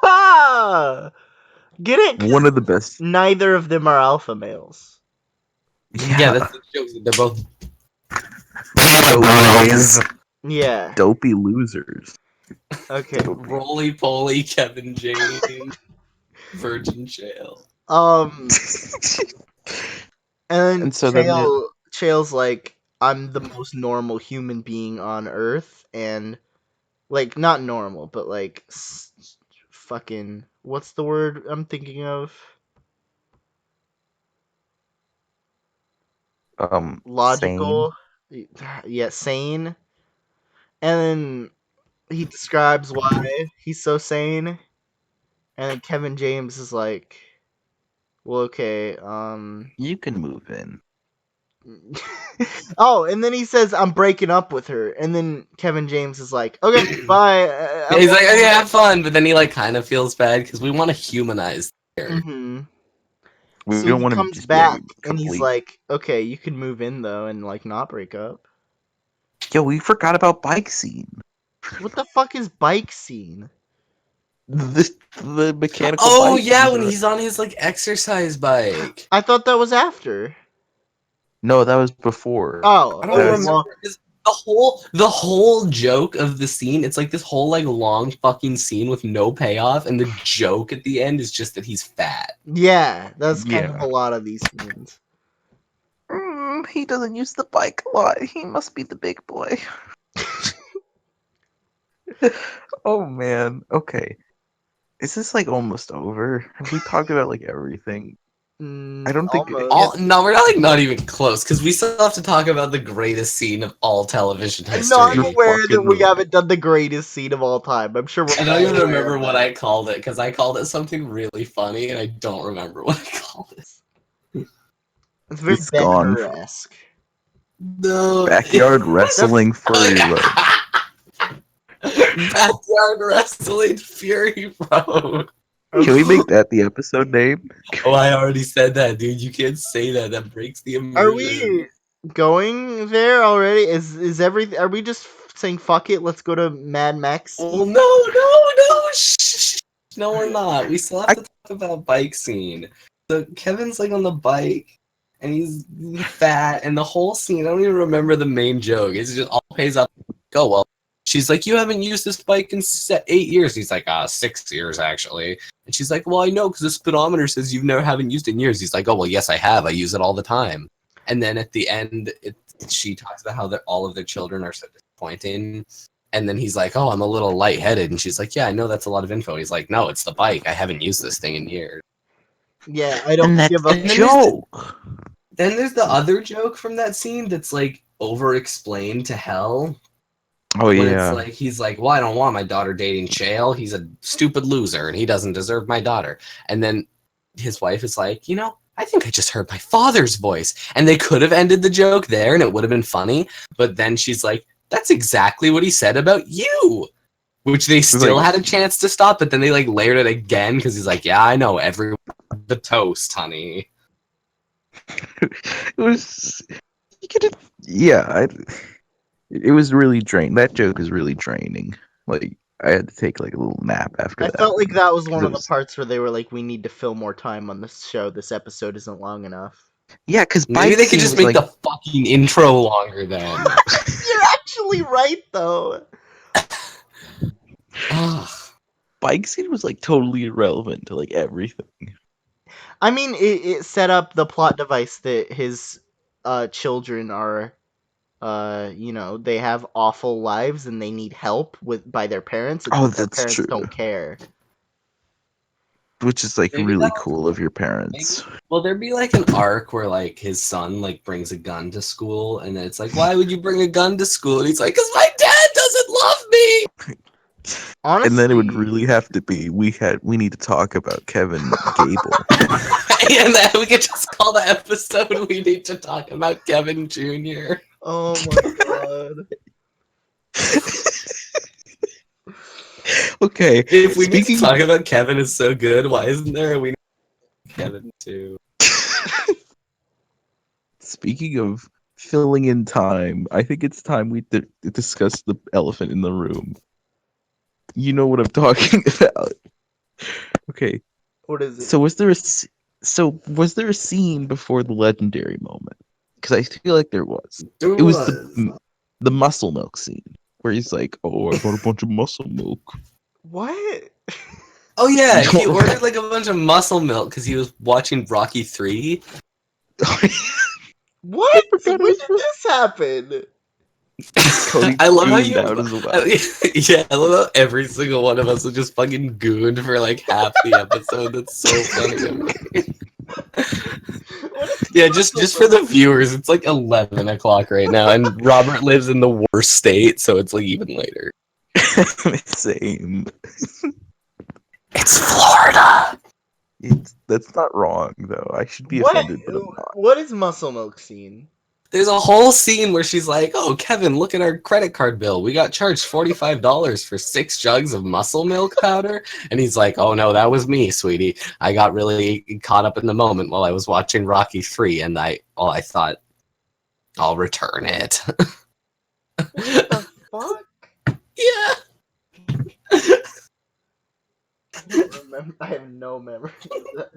Alpha! Get it? 'Cause One of the best. neither of them are alpha males. yeah, that's the joke. They're both Yeah. Dopey losers. Okay. roly-poly Kevin James, Virgin Chael. And And so then Chael's like, I'm the most normal human being on Earth, and like not normal, but like fucking what's the word I'm thinking of? Logical. Yeah, sane. And then he describes why he's so sane, and then Kevin James is like, well, okay, you can move in. oh, and then he says, I'm breaking up with her, and then Kevin James is like, okay, bye. Yeah, he's like, okay, have fun, but then he like kind of feels bad because we want to humanize her. Mm-hmm. We So don't he want to comes just back, be and he's complete. like, okay, you can move in, though, and like not break up. Yo, we forgot about bike scene. What the fuck is bike scene? The mechanical. Oh bike yeah, scene. when he's on his like exercise bike. I thought that was after. No, that was before. Oh, I don't Yes. remember. well, 'Cause the whole joke of the scene, it's like this whole like long fucking scene with no payoff, and the joke at the end is just that he's fat. yeah, that's kind of Yeah. a lot of these scenes. He doesn't use the bike a lot. He must be the big boy. Oh man. Okay. Is this like almost over? Have we talked about like everything? I don't think- almost. No, we're not even close because we still have to talk about the greatest scene of all television history. No, I'm You're aware that fucking we right. haven't done the greatest scene of all time. I'm sure we're I don't even all aware remember of what that. I called it because I called it something really funny and I don't remember what I called it. It's very It's Ben gone. Hur-esque. No. Backyard wrestling furry road. Backyard wrestling Fury Road. Can we make that the episode name? Oh, I already said that, dude. You can't say that. That breaks the immersion. Are we going there already? Is everything? Are we just saying fuck it? Let's go to Mad Max. Oh no! Shh. No, we're not. We still have to talk about bike scene. So Kevin's like on the bike, and he's fat, and the whole scene. I don't even remember the main joke. It's just all pays off. Oh well. She's like, you haven't used this bike in 8 years. He's like, 6 years actually. And she's like, well, I know because the speedometer says haven't used it in years. He's like, oh well, yes, I have. I use it all the time. And then at the end, she talks about how all of their children are so disappointing. And then he's like, oh, I'm a little lightheaded. And she's like, yeah, I know that's a lot of info. He's like, no, it's the bike. I haven't used this thing in years. Yeah, I don't And that's give a a joke. Then there's the other joke from that scene that's like over-explained to hell. Oh When it's yeah. like he's like, well, I don't want my daughter dating Chael. He's a stupid loser and he doesn't deserve my daughter. And then his wife is like, I think I just heard my father's voice. And they could have ended the joke there and it would have been funny. But then she's like, that's exactly what he said about you. Which they still like- had a chance to stop, but then they like layered it again because he's like, yeah, I know every the toast, honey. It was. You could. Yeah. It was really draining. That joke is really draining. Like I had to take like a little nap after I that. felt like that was one It of the was- parts where they were like, we need to fill more time on this show. This episode isn't long enough. Yeah, because Maybe they could just make like, the fucking intro longer then. You're actually right, though. Ugh. bike scene was like totally irrelevant to like everything. I mean, it set up the plot device that his children are, they have awful lives and they need help by their parents, and Oh, their that's parents true. don't care. Which is like Maybe really that was- cool of your parents. Will there be like an arc where like his son like brings a gun to school and then it's like, why would you bring a gun to school? And he's like, because my dad doesn't love me. Honestly, And then it would really have to be we need to talk about Kevin Gable. And then we could just call the episode "We Need to Talk About Kevin Jr." Oh my god. Okay, If we need speaking to talk about Kevin is so good, why isn't there a We Need to Talk About Kevin too? speaking of filling in time, I think it's time we discuss the elephant in the room. You know what I'm talking about. Okay, What is it? so was there a scene before the legendary moment? Because I feel like there was. It was the muscle milk scene where he's like, "Oh, I bought a bunch of muscle milk." What? Oh yeah, he ordered like a bunch of muscle milk because he was watching Rocky 3. What? forgot When it did was this happen? Cody I love how gooned you. out as well. Yeah, I love how every single one of us was just fucking gooned for like half the episode. That's so funny to me. What is Yeah, just for the viewers, it's like 11 o'clock right now, and Robert lives in the worst state, so it's like even later. Same. It's Florida. That's not wrong though. I should be what? offended, but I'm not. What is muscle milk scene? There's a whole scene where she's like, "Oh, Kevin, look at our credit card bill. We got charged $45 for 6 jugs of muscle milk powder." And he's like, "Oh no, that was me, sweetie. I got really caught up in the moment while I was watching Rocky 3, and I thought I'll return it." What the fuck? Yeah. I don't remember. I have no memory of that.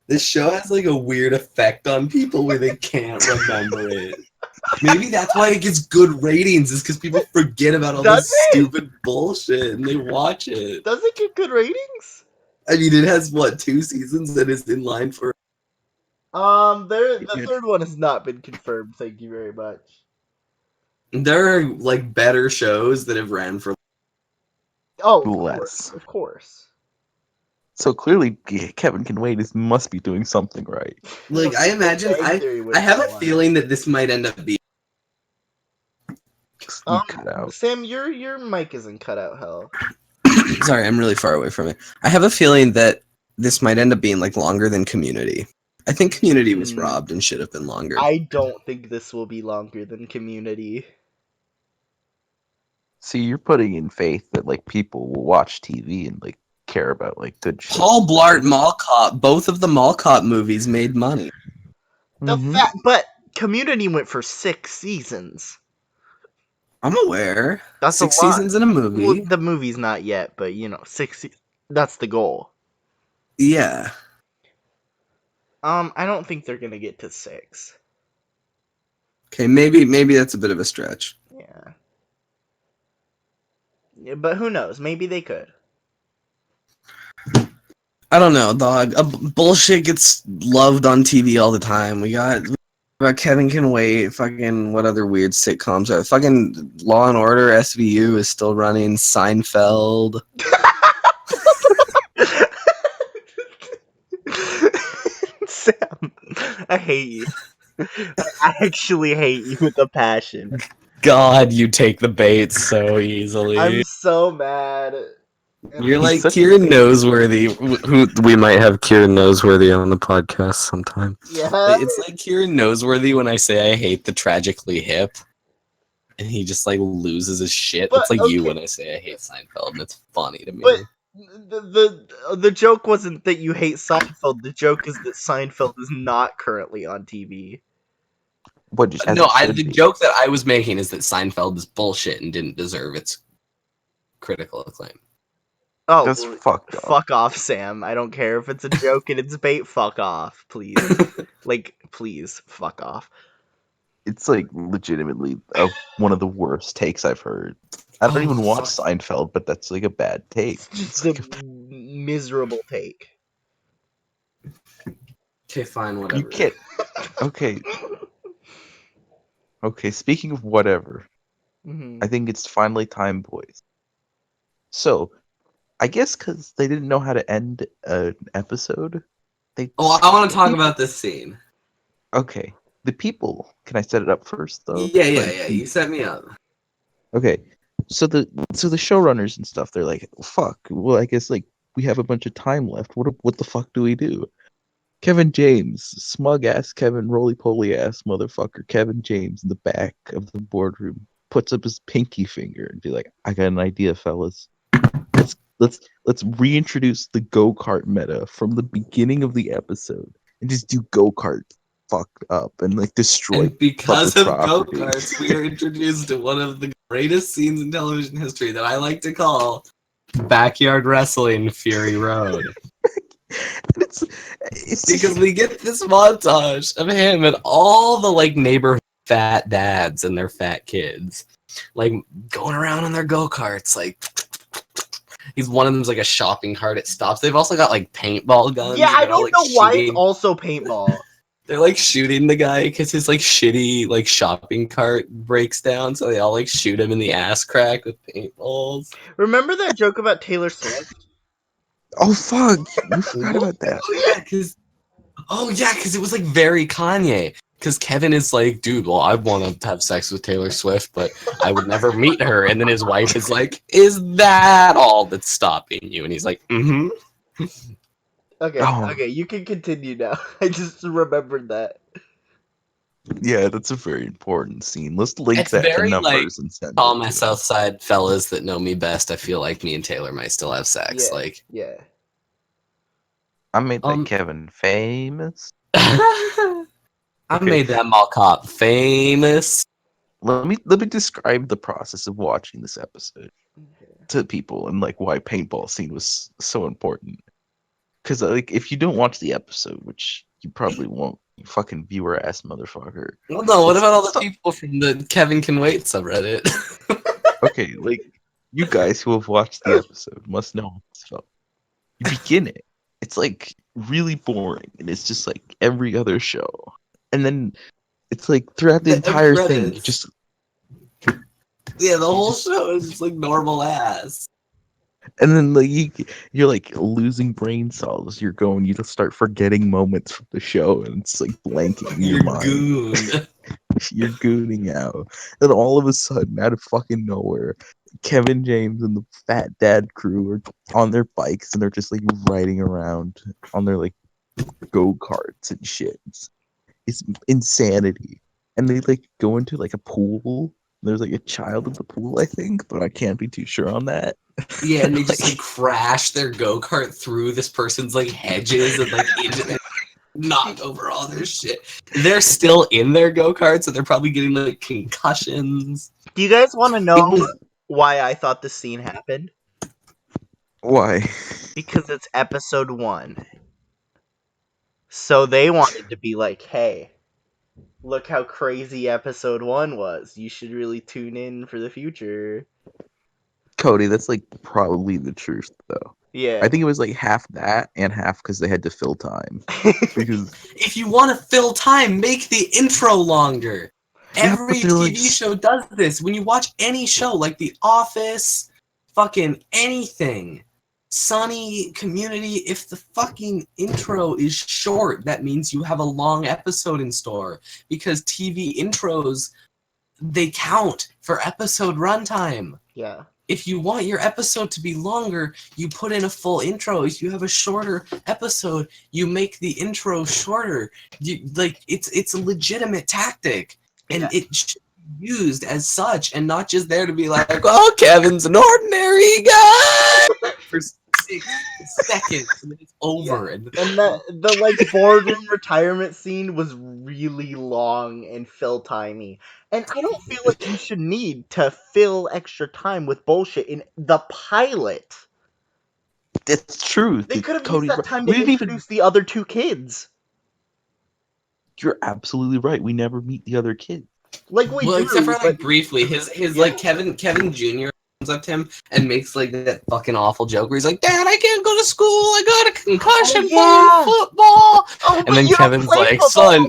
This show has like a weird effect on people where they can't remember it. Maybe that's why it gets good ratings, is because people forget about all Does this it? stupid bullshit and they watch it. Does it get good ratings? I mean, it has what, 2 seasons and is in line for. The third one has not been confirmed. Thank you very much. There are like better shows that have ran for. Oh, of Less. course, of course. So clearly, Kevin Can Wait is must be doing something right. Like, I imagine, Big Bang Theory was I have a the one. feeling that this might end up being. You cut out. Sam, your mic isn't cut out. Hell. Sorry, I'm really far away from it. I have a feeling that this might end up being like longer than Community. I think Community was robbed and should have been longer. I don't think this will be longer than Community. See, you're putting in faith that like people will watch TV and like care about like good shit. Paul Blart Mall Cop, both of the Mall Cop movies made money. But Community went for 6 seasons. I'm aware. That's 6 a lot. seasons in a movie. Well, the movie's not yet, but 6. That's the goal. Yeah. I don't think they're gonna get to 6. Okay, maybe that's a bit of a stretch. Yeah, but who knows? Maybe they could. I don't know, dog. Bullshit gets loved on TV all the time. We got Kevin Can Wait. Fucking what other weird sitcoms are? Fucking Law and Order SVU is still running. Seinfeld. I hate you. I actually hate you with a passion. God, you take the bait so easily. I'm so mad. You're He's like such a- Kieran Noseworthy. Who we might have Kieran Noseworthy on the podcast sometime. Yeah. It's like Kieran Noseworthy when I say I hate the Tragically Hip, and he just like loses his shit. But, That's like you okay. when I say I hate Seinfeld, and it's funny to me. But the joke wasn't that you hate Seinfeld. The joke is that Seinfeld is not currently on TV. What just No, the joke that I was making is that Seinfeld is bullshit and didn't deserve its critical acclaim. Oh, That's well, fucked up. fuck off, Sam. I don't care if it's a joke and it's bait. Fuck off, please. Please, fuck off. It's like legitimately one of the worst takes I've heard. I don't Oh, even watch fuck. Seinfeld, but that's like a bad take. It's just a miserable take. Okay, fine, whatever. You can't. Okay. Okay. Speaking of whatever, Mhm. I think it's finally time, boys. So, I guess because they didn't know how to end an episode, they. Oh, I want to talk about this scene. Okay, the people. Can I set it up first, though? Yeah. You set me up. Okay, so the showrunners and stuff, they're like, fuck. Well, I guess like we have a bunch of time left. What the fuck do we do? Kevin James, smug ass Kevin, roly poly ass motherfucker, Kevin James in the back of the boardroom puts up his pinky finger and be like, "I got an idea, fellas. Let's reintroduce the go kart meta from the beginning of the episode and just do go kart fucked up and like destroy." And because fucking of go property. karts, we are introduced to one of the greatest scenes in television history that I like to call Backyard Wrestling Fury Road. It's Because we get this montage of him and all the like neighborhood fat dads and their fat kids, like going around on their go karts. Like he's one of them's like a shopping cart. It stops. They've also got like paintball guns. Yeah, I They're all, don't like, know why it's shooting- also paintball. They're like shooting the guy because his like shitty like shopping cart breaks down. So they all like shoot him in the ass crack with paintballs. Remember that joke about Taylor Swift? Oh fuck! You forgot about that. Oh yeah, because it was like very Kanye. Because Kevin is like, dude, well, I want to have sex with Taylor Swift, but I would never meet her. And then his wife is like, is that all that's stopping you? And he's like, mm-hmm. Okay, Oh. okay, you can continue now. I just remembered that. Yeah, that's a very important scene. Let's link It's that to very, numbers and send All it my to Southside fellas that know me best, I feel like me and Taylor might still have sex. Yeah. Like, Yeah. I made that Um, Kevin famous. I Okay. made that mall cop famous. Let me describe the process of watching this episode to people and like why paintball scene was so important. Because like if you don't watch the episode, which you probably won't, you fucking viewer ass motherfucker. Well, no, what about all the Stop. people from the Kevin Can Wait subreddit? Okay, like you guys who have watched the episode must know how this felt. You begin it, it's like really boring, and it's just like every other show. And then it's like throughout the The entire thing, you credits. just Yeah, the whole show is just like normal ass. and then like you're like losing brain cells. You just start forgetting moments from the show, and it's like blanking in your You're mind. goon. You're gooning out. Then all of a sudden, out of fucking nowhere, Kevin James and the Fat Dad crew are on their bikes and they're just like riding around on their like go karts and shit. It's insanity. And they like go into like a pool. There's like a child in the pool, I think, but I can't be too sure on that. Yeah, and they just like crash their go kart through this person's like hedges and like into their knock over all their shit. They're still in their go kart, so they're probably getting like concussions. Do you guys want to It know was- why I thought this scene happened? Why? Because it's episode 1. So they wanted to be like, hey, look how crazy episode 1 was. You should really tune in for the future. Cody, that's like probably the truth though. Yeah. I think it was like half that and half because they had to fill time. Because If you want to fill time, make the intro longer. Yeah, Every but they're, like, TV show does this. When you watch any show, like The Office, fucking anything, Sunny community, if the fucking intro is short, that means you have a long episode in store. Because TV intros, they count for episode runtime. Yeah. If you want your episode to be longer, you put in a full intro. If you have a shorter episode, you make the intro shorter. It's a legitimate tactic, and it should be used as such, and not just there to be like, oh, Kevin's an ordinary guy for 6 seconds, and then it's over. Yeah. And the like boardroom retirement scene was really long and fill timey. And I don't feel like you should need to fill extra time with bullshit in the pilot. That's true. They could have Cody, used that time we to didn't introduce the other two kids. You're absolutely right. We never meet the other kid. Like we do, except for like but briefly, his like Kevin Jr. comes up to him and makes like that fucking awful joke where he's like, "Dad, I can't go to school. I got a concussion playing football." Oh, And then Kevin's like, "Son."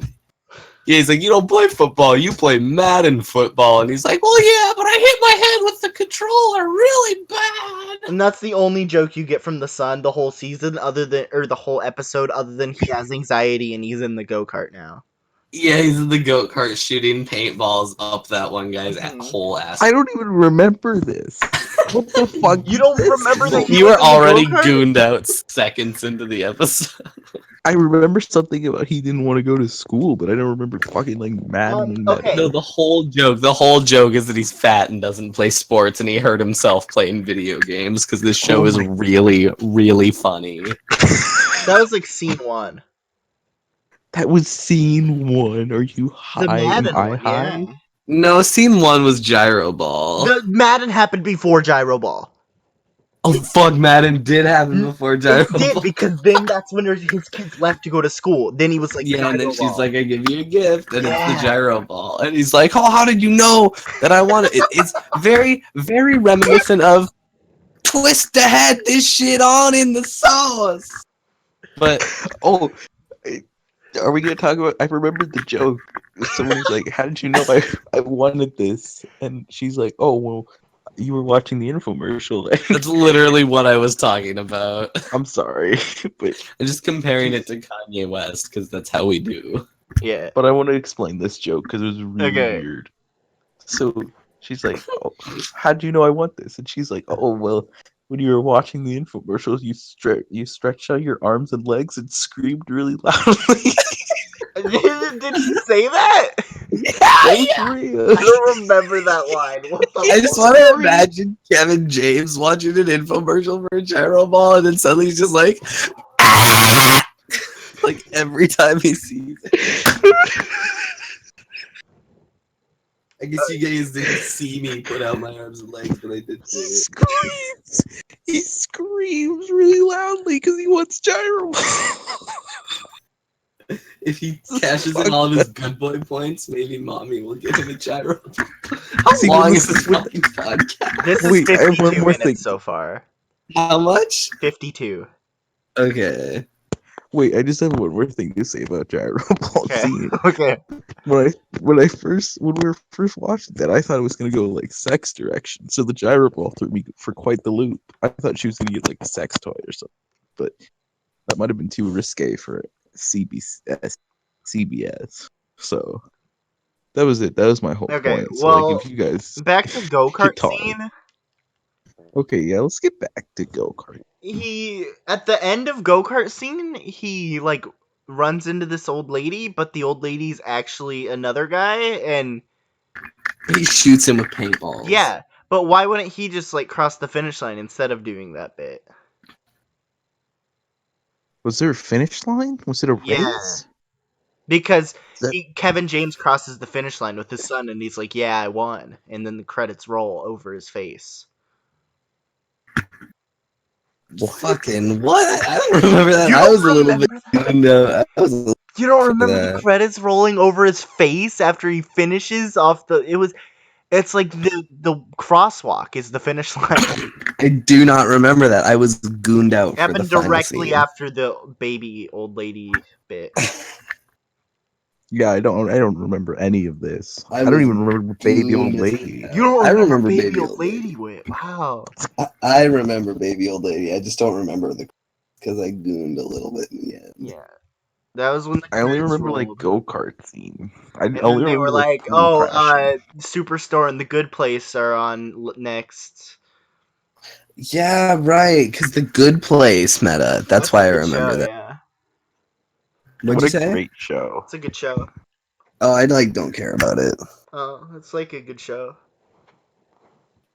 Yeah, he's like, "You don't play football, you play Madden football." And he's like, "Well, yeah, but I hit my head with the controller really bad." And that's the only joke you get from the son the whole season, the whole episode, other than he has anxiety and he's in the go-kart now. Yeah, he's in the go-kart shooting paintballs up that one guy's whole ass. I don't even remember this. What the fuck? You don't remember that he You was were in the already go-kart? gooned out seconds into the episode. I remember something about he didn't want to go to school, but I don't remember fucking like Madden. Okay. No, the whole joke is that he's fat and doesn't play sports, and he hurt himself playing video games because this show is really, really funny. That was like scene 1. That was scene 1. Are you The high? Am Madden I one, high? yeah. No, scene 1 was Gyro Ball. The Madden happened before Gyro Ball. Oh fuck, Madden did happen before Gyro It did, Ball. because then that's when his kids left to go to school. Then he was like, Yeah, and then Gyro she's Ball. like, "I give you a gift," and it's Yeah. the Gyro Ball, and he's like, "Oh, how did you know that I want it?" It's very, very reminiscent of twist the head this shit on in the sauce. But Oh, are we gonna talk about? I remember the joke. Someone was like, "How did you know I wanted this?" And she's like, "Oh, well, you were watching the infomercial." that's literally what I was talking about. I'm sorry, but I'm just comparing it to Kanye West because that's how we do. Yeah. but I want to explain this joke because it was really Okay. weird. So she's like, "Oh, how do you know I want this?" And she's like, "Oh, well, when you were watching the infomercials, you stretched out your arms and legs and screamed really loudly." Did he say that? That's real. I don't remember that line. What the I just fuck? want to imagine Kevin James watching an infomercial for a Gyro Ball, and then suddenly he's just like, like every time he sees it. I guess you guys didn't see me put out my arms and legs, but I did He do it. screams. He screams really loudly because he wants gyro. If he cashes in all of his good boy points, maybe mommy will give him a Gyro Ball. How See, long when is this fucking podcast? This is Wait, I have 52 one more minutes thing. so far. How much? 52. Okay. Wait, I just have one more thing to say about gyro ball Okay. scene. Okay. When we were first watching that, I thought it was gonna go like sex direction. So the gyro ball threw me for quite the loop. I thought she was gonna get like a sex toy or something, but that might have been too risque for CBS. So that was it. That was my whole Okay, point. So well, like, if you guys Back to go-kart talk. scene. okay, yeah, let's get back to go kart. He at the end of go-kart scene, he like runs into this old lady, but the old lady's actually another guy, and He shoots him with paintballs. yeah. But why wouldn't he just like cross the finish line instead of doing that bit? Was there a finish line? Was it a race? Yeah. Because That- Kevin James crosses the finish line with his son, and he's like, "Yeah, I won," and then the credits roll over his face. Fucking what? I don't remember that. You I don't was a little bit. remember that? No, I was. You don't remember the that. credits rolling over his face after he finishes off the? It's like the crosswalk is the finish line. I do not remember that. I was gooned out. It happened for the final directly scene. after the baby old lady bit. Yeah, I don't remember any of this. I I don't was even remember Baby Old gooned as Lady. hell. You don't I remember remember Baby Old Lady? Wait, wow. I remember Baby Old Lady. I just don't remember the because I gooned a little bit in the end. Yeah. That was when the I only credits remember like rolled. go-kart scene. I And only then they were remember like like, people "Oh, crashing. Superstore and The Good Place are on next." Yeah, right. Because the Good Place meta. That's a why I good remember show, that. yeah. What'd What you a say? great show. It's a good show. Oh, I like don't care about it. Oh, it's like a good show.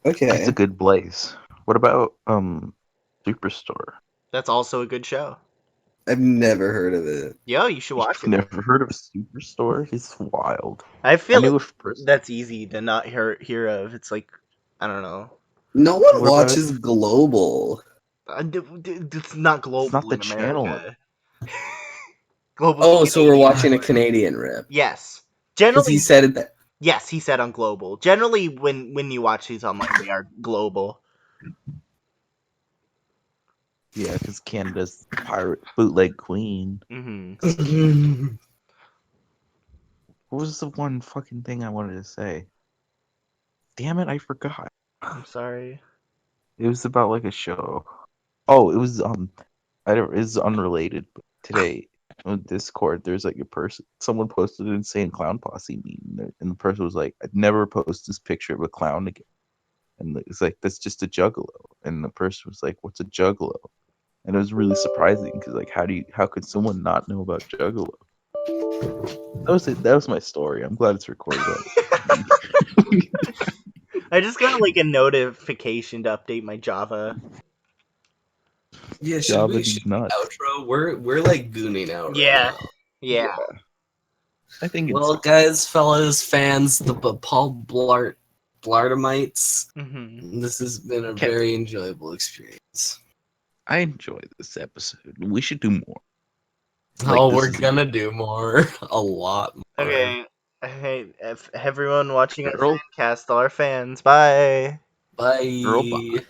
It's Okay. a good place. What about Superstore? That's also a good show. I've never heard of it. Yo, you should watch You've it. never heard of Superstore? It's wild. I I feel knew like a person. that's easy to not hear of. It's like, I don't know. No one What about- watches Global. It's not global It's not the in channel. America. Global. Oh, so we're Canadian. watching a Canadian rip. Yes. Because Generally, he said it that. yes, he said on global. Generally, when you watch these online, they are global. Yeah, because Canada's pirate bootleg queen. Mm-hmm. What was the one fucking thing I wanted to say? Damn it, I forgot. I'm sorry. It was about like a show. Oh, it was I don't. It's unrelated. But today on Discord, there's like a person. Someone posted an insane clown posse meme, and the person was like, "I'd never post this picture of a clown again." And it's like that's just a juggalo. And the person was like, "What's a juggalo?" And it was really surprising because like, how could someone not know about juggalo? That was it. That was my story. I'm glad it's recorded. I just got like a notification to update my Java. Yeah, should Java we these should nuts. outro? We're like gooning out. Yeah. Right now. Yeah. I think Well, it's guys, fellas, fans, the Paul Blartamites. Mm-hmm. This has been a Kev- very enjoyable experience. I enjoyed this episode. We should do more. Oh, Like, this we're is- gonna do more. A lot more. Okay. Hey, everyone watching our Girl. fan cast, all our fans. Bye. Bye. Girl, bye.